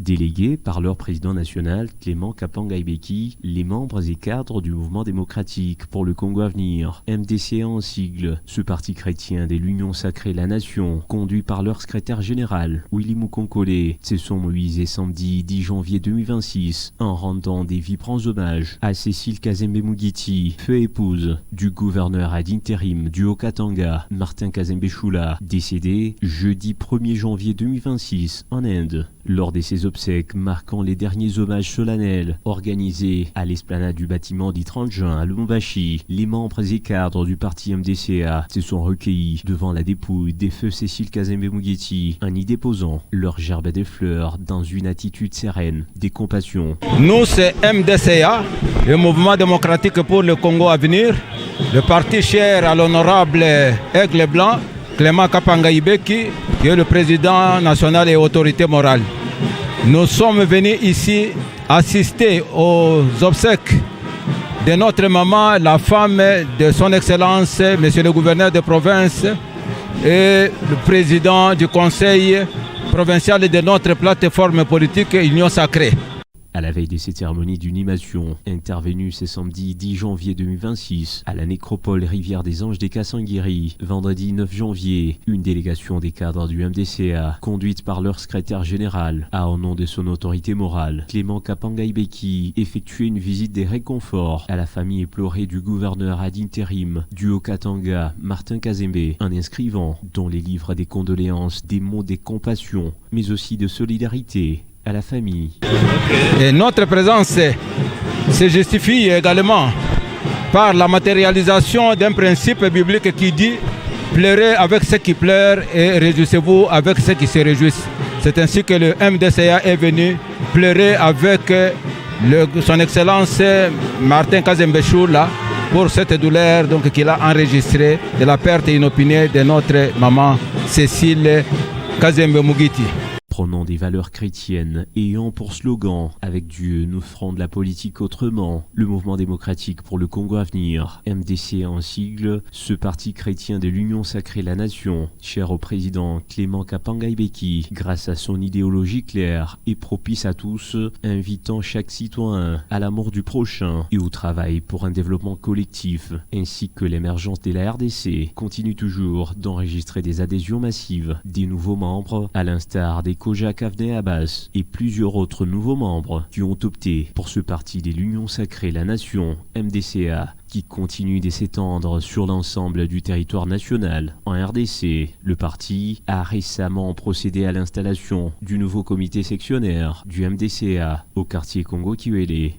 Délégués par leur président national Clément Kapanga Ibeki, les membres et cadres du mouvement démocratique pour le Congo à venir, MDCA en sigle, ce parti chrétien de l'Union sacrée la Nation, conduit par leur secrétaire général, Willy Mukonkole, se sont mobilisés samedi 10 janvier 2026 en rendant des vibrants hommages à Cécile Kazembe Mugiti, feu épouse du gouverneur ad intérim du Haut-Katanga, Martin Kazembe Choula, décédé jeudi 1er janvier 2026 en Inde. Lors de ces obsèques marquant les derniers hommages solennels organisés à l'esplanade du bâtiment du 30 juin à Lubumbashi, les membres et cadres du parti MDCA se sont recueillis devant la dépouille des feux Cécile Kazembe Mugiti en y déposant leur gerbe de fleurs dans une attitude sereine, de compassion. Nous, c'est MDCA, le mouvement démocratique pour le Congo à venir, le parti cher à l'honorable Aigle Blanc, Clément Kapanga Ibeki, qui est le président national et autorité morale. Nous sommes venus ici assister aux obsèques de notre maman, la femme de son Excellence, Monsieur le gouverneur de province et le président du conseil provincial de notre plateforme politique Union Sacrée. À la veille de cette cérémonie d'inhumation, intervenue ce samedi 10 janvier 2026 à la nécropole Rivière des Anges des Kassanguiri, vendredi 9 janvier, une délégation des cadres du MDCA, conduite par leur secrétaire général, a au nom de son autorité morale, Clément Kapanga Ibeki, effectué une visite des réconforts à la famille éplorée du gouverneur ad intérim du Haut-Katanga, Martin Kazembe, en inscrivant dans les livres des condoléances des mots de compassion, mais aussi de solidarité à la famille. Et notre présence se justifie également par la matérialisation d'un principe biblique qui dit « Pleurez avec ceux qui pleurent et réjouissez-vous avec ceux qui se réjouissent ». C'est ainsi que le MDCA est venu pleurer avec son Excellence Martin Kazembe Choula pour cette douleur qu'il a enregistrée de la perte inopinée de notre maman Cécile Kazembe Mugiti. Prônant des valeurs chrétiennes et ayant pour slogan « Avec Dieu, nous ferons de la politique autrement », le mouvement démocratique pour le Congo à venir, MDCA en sigle, ce parti chrétien de l'Union sacrée la Nation, cher au président Clément Kapanga Ibeki, grâce à son idéologie claire et propice à tous, invitant chaque citoyen à l'amour du prochain et au travail pour un développement collectif, ainsi que l'émergence de la RDC, continue toujours d'enregistrer des adhésions massives, des nouveaux membres, à l'instar des Kojak Avne Abbas et plusieurs autres nouveaux membres qui ont opté pour ce parti de l'Union sacrée la Nation, MDCA, qui continue de s'étendre sur l'ensemble du territoire national. En RDC, le parti a récemment procédé à l'installation du nouveau comité sectionnaire du MDCA au quartier Congo-Kiwele.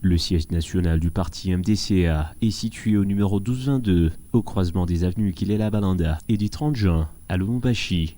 Le siège national du parti MDCA est situé au numéro 1222, au croisement des avenues Kilela Balanda et du 30 juin à Lubumbashi.